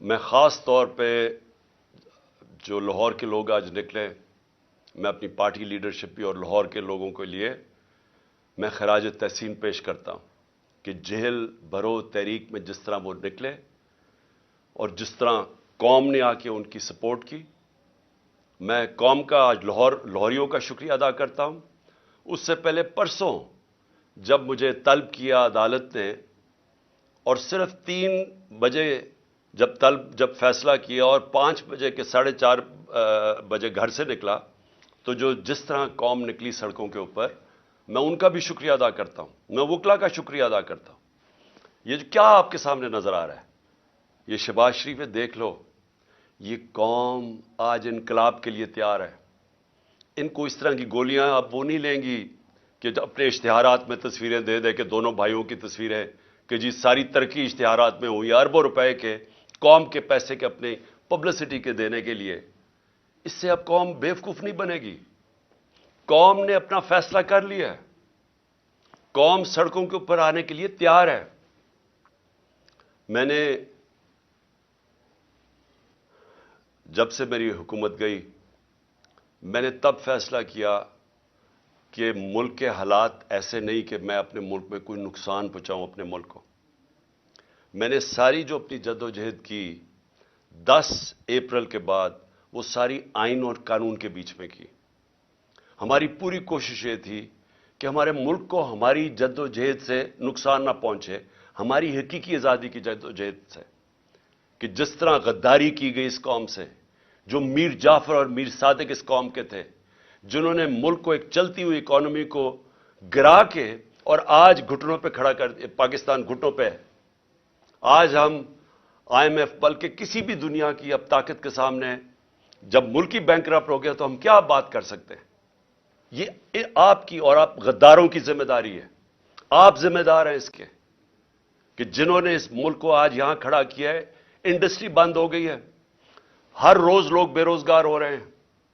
میں خاص طور پہ جو لاہور کے لوگ آج نکلے، میں اپنی پارٹی لیڈرشپ بھی اور لاہور کے لوگوں کے لیے میں خراج تحسین پیش کرتا ہوں کہ جہل بھرو تحریک میں جس طرح وہ نکلے اور جس طرح قوم نے آ کے ان کی سپورٹ کی، میں قوم کا آج لاہوریوں کا شکریہ ادا کرتا ہوں۔ اس سے پہلے پرسوں جب مجھے طلب کیا عدالت نے اور صرف 3 بجے جب فیصلہ کیا اور 5 بجے کے 4:30 بجے گھر سے نکلا، تو جس طرح قوم نکلی سڑکوں کے اوپر، میں ان کا بھی شکریہ ادا کرتا ہوں، میں وکلا کا شکریہ ادا کرتا ہوں۔ یہ جو کیا آپ کے سامنے نظر آ رہا ہے، یہ شہباز شریف دیکھ لو، یہ قوم آج انقلاب کے لیے تیار ہے۔ ان کو اس طرح کی گولیاں اب وہ نہیں لیں گی کہ اپنے اشتہارات میں تصویریں دے دے کہ دونوں بھائیوں کی تصویریں کہ جی ساری ترقی اشتہارات میں ہوئی، اربوں روپے کے قوم کے پیسے کے اپنے پبلسٹی کے دینے کے لیے۔ اس سے اب قوم بیوقوف نہیں بنے گی۔ قوم نے اپنا فیصلہ کر لیا ہے، قوم سڑکوں کے اوپر آنے کے لیے تیار ہے۔ میں نے جب سے میری حکومت گئی، میں نے تب فیصلہ کیا کہ ملک کے حالات ایسے نہیں کہ میں اپنے ملک میں کوئی نقصان پہنچاؤں اپنے ملک کو۔ میں نے ساری جو اپنی جدوجہد کی 10 اپریل کے بعد، وہ ساری آئین اور قانون کے بیچ میں کی۔ ہماری پوری کوشش یہ تھی کہ ہمارے ملک کو ہماری جدوجہد سے نقصان نہ پہنچے، ہماری حقیقی آزادی کی جدوجہد سے، کہ جس طرح غداری کی گئی اس قوم سے، جو میر جعفر اور میر صادق اس قوم کے تھے، جنہوں نے ملک کو ایک چلتی ہوئی اکانومی کو گرا کے اور آج گھٹنوں پہ کھڑا کر، پاکستان گھٹنوں پہ ہے۔ آج ہم IMF بلکہ کسی بھی دنیا کی اب طاقت کے سامنے، جب ملک ہی بینکرپٹ ہو گیا تو ہم کیا بات کر سکتے ہیں؟ یہ آپ کی اور آپ غداروں کی ذمہ داری ہے۔ آپ ذمہ دار ہیں اس کے کہ جنہوں نے اس ملک کو آج یہاں کھڑا کیا ہے۔ انڈسٹری بند ہو گئی ہے، ہر روز لوگ بے روزگار ہو رہے ہیں،